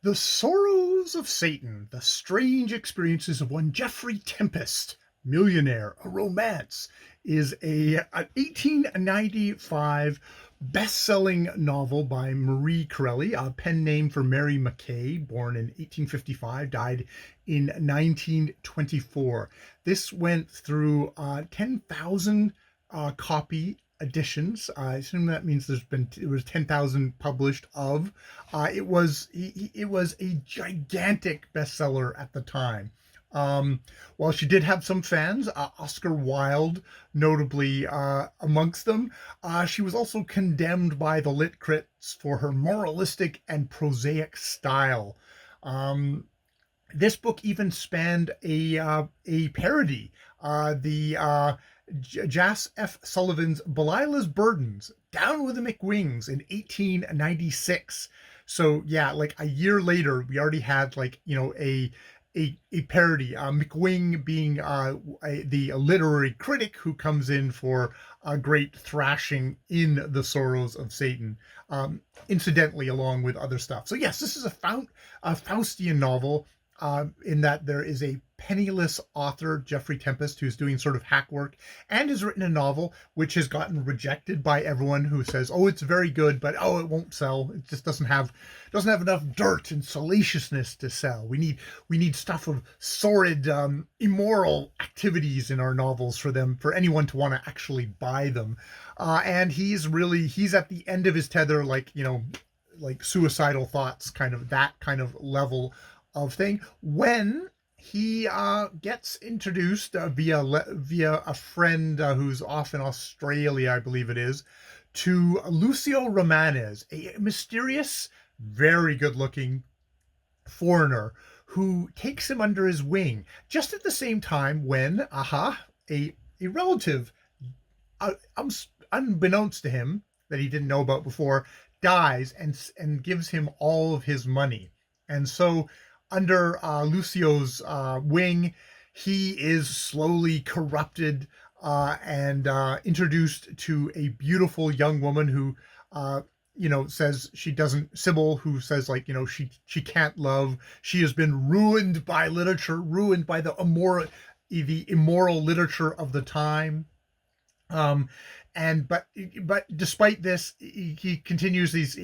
The Sorrows of Satan, The Strange Experiences of One Geoffrey Tempest, Millionaire, a Romance, is an 1895 best-selling novel by Marie Corelli, a pen name for Mary Mackay, born in 1855, died in 1924. This went through 10,000 copy editions. I assume that means it was 10,000 published of. It was a gigantic bestseller at the time. While she did have some fans, Oscar Wilde notably amongst them, she was also condemned by the lit critics for her moralistic and prosaic style. Um, this book even spanned a parody. The Jas F. Sullivan's Belilah's Burdens, Down with the McWings in 1896. So yeah, like a year later, we already had a parody. McWing being the literary critic who comes in for a great thrashing in The Sorrows of Satan, incidentally, along with other stuff. So yes, this is a Faustian novel, in that there is a penniless author, Geoffrey Tempest, who's doing sort of hack work and has written a novel which has gotten rejected by everyone who says, "Oh, it's very good, but oh, it won't sell. It just doesn't have enough dirt and salaciousness to sell. We need stuff of sordid, immoral activities in our novels for anyone to want to actually buy them." And he's at the end of his tether, like suicidal thoughts, kind of that kind of level of thing, when he gets introduced via a friend who's off in Australia, I believe it is, to Lucio Romanes, a mysterious, very good-looking foreigner who takes him under his wing just at the same time when, a relative, uh, unbeknownst to him, that he didn't know about before, dies and gives him all of his money. And so, under Lucio's wing, he is slowly corrupted and introduced to a beautiful young woman who, says she doesn't. Sybil, who says, she can't love. She has been ruined by literature, ruined by the immoral literature of the time. Um, and but despite this, he continues these.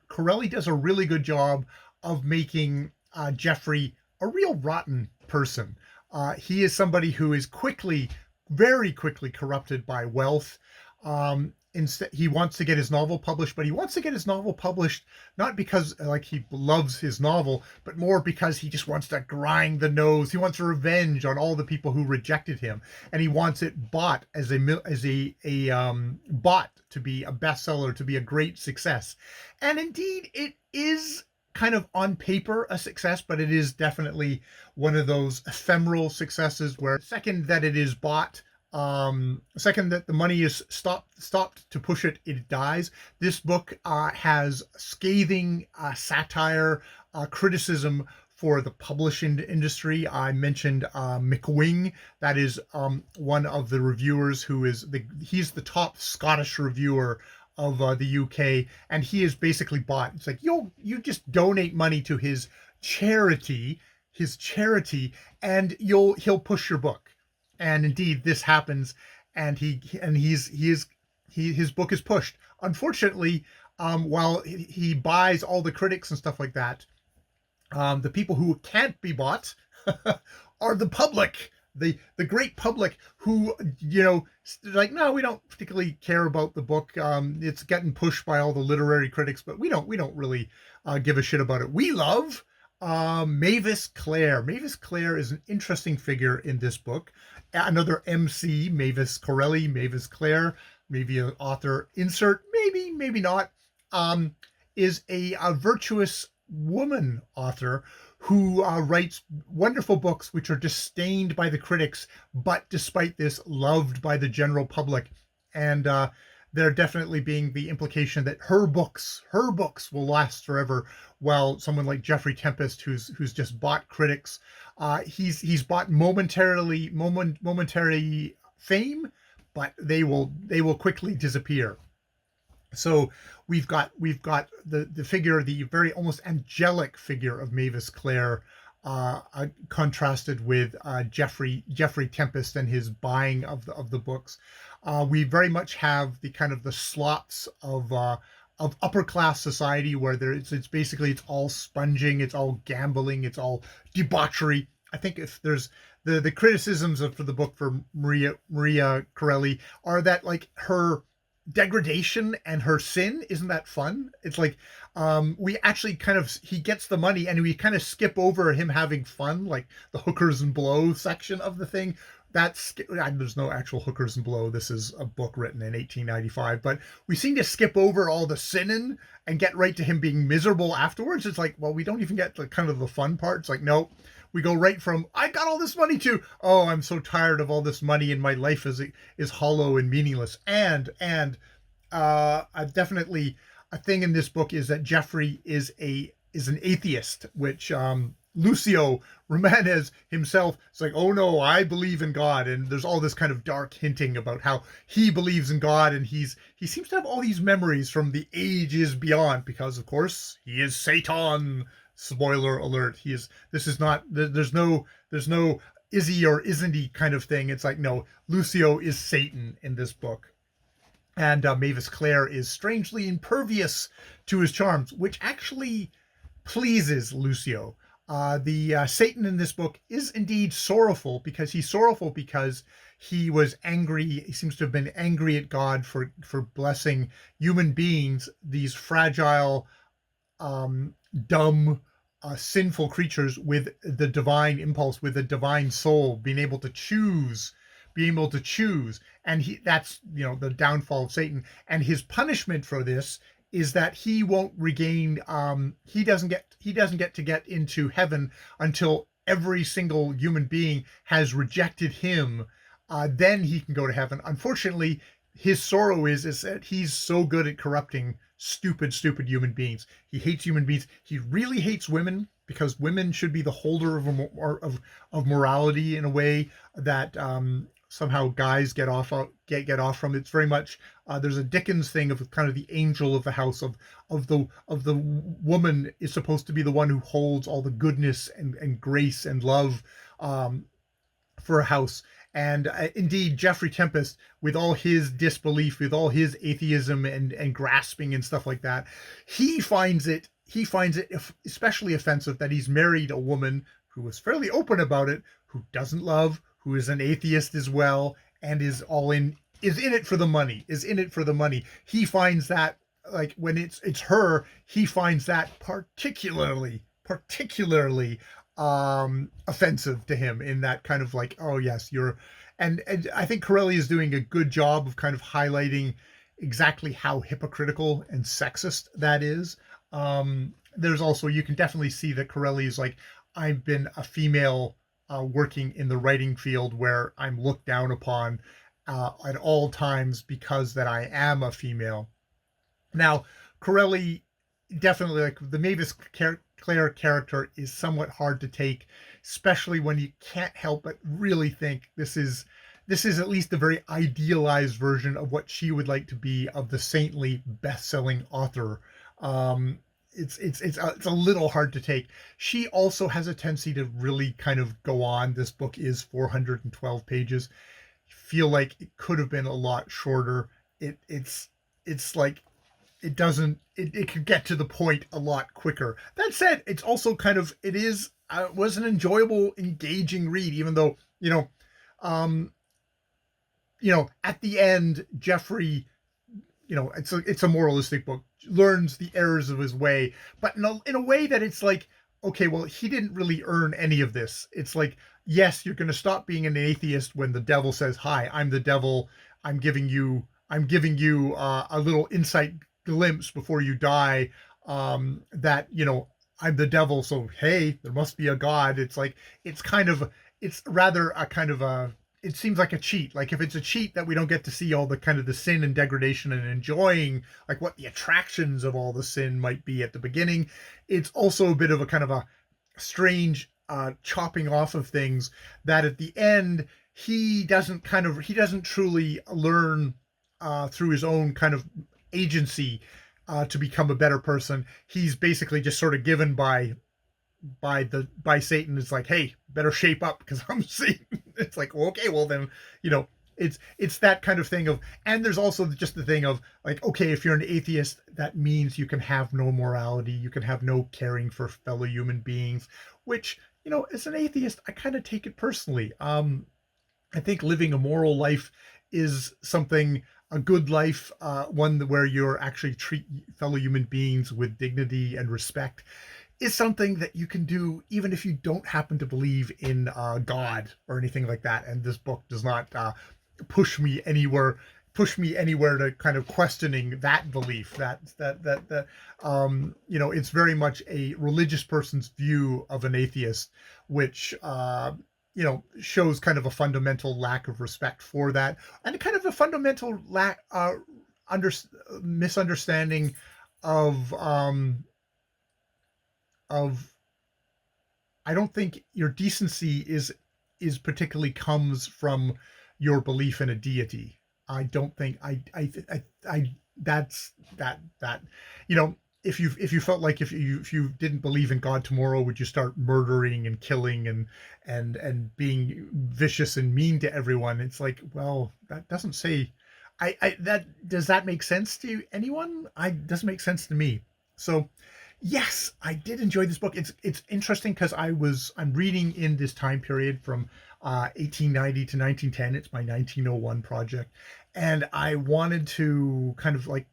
Corelli does a really good job of making Geoffrey a real rotten person. He is somebody who is very quickly corrupted by wealth. Instead, he wants to get his novel published, but he wants to get his novel published not because he loves his novel, but more because he just wants to grind the nose. He wants revenge on all the people who rejected him, and he wants it bought as a bought to be a bestseller, to be a great success. And indeed, it is kind of on paper a success, but it is definitely one of those ephemeral successes where second that it is bought, second that the money is stopped to push it, it dies. This book has scathing satire, criticism for the publishing industry. I mentioned McWing. That is one of the reviewers he's the top Scottish reviewer of the UK, and he is basically bought. It's like you just donate money to his charity, and he'll push your book. And indeed, this happens, and his book is pushed. Unfortunately, while he buys all the critics and stuff like that, the people who can't be bought are the public, the great public, who no, we don't particularly care about the book. It's getting pushed by all the literary critics, but we don't really give a shit about it. We love Mavis Clare. Mavis Clare is an interesting figure in this book. Another MC, Mavis Corelli, Mavis Clare, maybe an author insert, maybe not, is a virtuous woman author who writes wonderful books which are disdained by the critics, but despite this, loved by the general public. And there definitely being the implication that her books will last forever, while someone like Geoffrey Tempest, who's just bought critics, he's bought momentary fame, but they will quickly disappear. So we've got the figure, the very almost angelic figure of Mavis Clare, contrasted with Geoffrey Tempest and his buying of the books. We very much have the kind of the slots of upper class society where it's basically it's all sponging, it's all gambling, it's all debauchery. I think if there's the criticisms of for the book for Maria Corelli are that like her degradation and her sin isn't that fun. It's like we actually kind of he gets the money and we kind of skip over him having fun, like the hookers and blow section of the thing. That's there's no actual hookers and blow. This is a book written in 1895, but we seem to skip over all the sinning and get right to him being miserable afterwards. It's like, well, we don't even get the kind of the fun part. It's like, no, we go right from I got all this money to oh, I'm so tired of all this money and my life is hollow and meaningless. And definitely a thing in this book is that Geoffrey is an atheist, which Lucio Romanes himself is like, oh no, I believe in God, and there's all this kind of dark hinting about how he believes in God, and he seems to have all these memories from the ages beyond, because of course he is Satan. Spoiler alert: he is. This is not. There's no is he or isn't he kind of thing. It's like no, Lucio is Satan in this book. And Mavis Clare is strangely impervious to his charms, which actually pleases Lucio. The Satan in this book is indeed sorrowful because he was angry. He seems to have been angry at God for blessing human beings, these fragile, dumb, sinful creatures with the divine impulse, with the divine soul, being able to choose. And that's, the downfall of Satan. And his punishment for this is that he won't regain, he doesn't get to get into heaven until every single human being has rejected him. Then he can go to heaven. Unfortunately, his sorrow is that he's so good at corrupting stupid human beings. He hates human beings. He really hates women because women should be the holder of morality in a way that somehow guys get off from. It's very much there's a Dickens thing of kind of the angel of the house of the woman is supposed to be the one who holds all the goodness and grace and love for a house. And indeed, Geoffrey Tempest, with all his disbelief, with all his atheism and grasping and stuff like that, he finds it especially offensive that he's married a woman who was fairly open about it, who doesn't love, who is an atheist as well, and is in it for the money, He finds that like when it's her, he finds that particularly offensive to him, in that kind of like, oh yes, you're and I think Corelli is doing a good job of kind of highlighting exactly how hypocritical and sexist that is. There's also, you can definitely see that Corelli is like, I've been a female working in the writing field where I'm looked down upon at all times because that I am a female. Now, Corelli definitely, like the Mavis Clare character is somewhat hard to take, especially when you can't help but really think this is at least a very idealized version of what she would like to be, of the saintly best-selling author. It's a little hard to take. She also has a tendency to really kind of go on. This book is 412 pages. I feel like it could have been a lot shorter. It's like it could get to the point a lot quicker. That said, it's also kind of was an enjoyable, engaging read, even though um at the end, Geoffrey, it's a moralistic book, learns the errors of his way, but in a way that it's like, okay, well, he didn't really earn any of this. It's like, yes, you're going to stop being an atheist when the devil says, hi, I'm the devil. I'm giving you a little insight glimpse before you die, that I'm the devil, so hey, there must be a god. It's like, it's rather a kind of a it seems like a cheat. Like, if it's a cheat that we don't get to see all the kind of the sin and degradation and enjoying like what the attractions of all the sin might be at the beginning, it's also a bit of a kind of a strange chopping off of things that at the end he doesn't truly learn through his own kind of agency to become a better person. He's basically just sort of given by Satan. It's like, hey, better shape up because I'm Satan. It's like, well, okay, well then, you know, it's that kind of thing of, and there's also just the thing of like, okay, if you're an atheist, that means you can have no morality, you can have no caring for fellow human beings, which, you know, as an atheist, I kind of take it personally. I think living a moral life is something, a good life, one where you're actually treat fellow human beings with dignity and respect, is something that you can do even if you don't happen to believe in God or anything like that. And this book does not push me anywhere to kind of questioning that belief. That you know, it's very much a religious person's view of an atheist, which you know, shows kind of a fundamental lack of respect for that, and kind of a fundamental lack under misunderstanding of of I don't think your decency is particularly comes from your belief in a deity. I don't think I that's that you know, if you felt like if you didn't believe in God tomorrow, would you start murdering and killing and being vicious and mean to everyone? It's like, well, that doesn't say. I that does that make sense to anyone? I doesn't make sense to me. So yes, I did enjoy this book. It's interesting because I'm reading in this time period from 1890 to 1910. It's my 1901 project, and I wanted to kind of like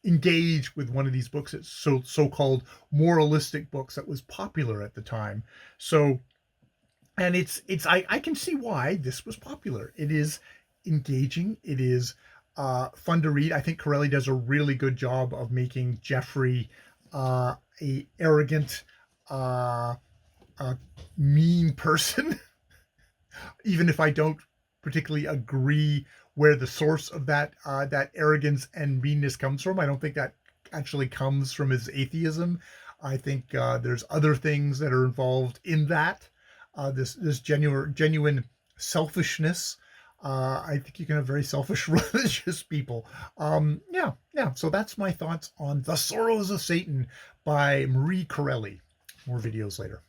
engage with one of these books. It's so-called moralistic books that was popular at the time. So, and I can see why this was popular. It is engaging. It is fun to read. I think Corelli does a really good job of making Geoffrey a arrogant, uh, mean person, even if I don't particularly agree where the source of that arrogance and meanness comes from. I don't think that actually comes from his atheism. I think there's other things that are involved in that. This genuine selfishness. I think you can have very selfish religious people. Yeah. So that's my thoughts on The Sorrows of Satan by Marie Corelli. More videos later.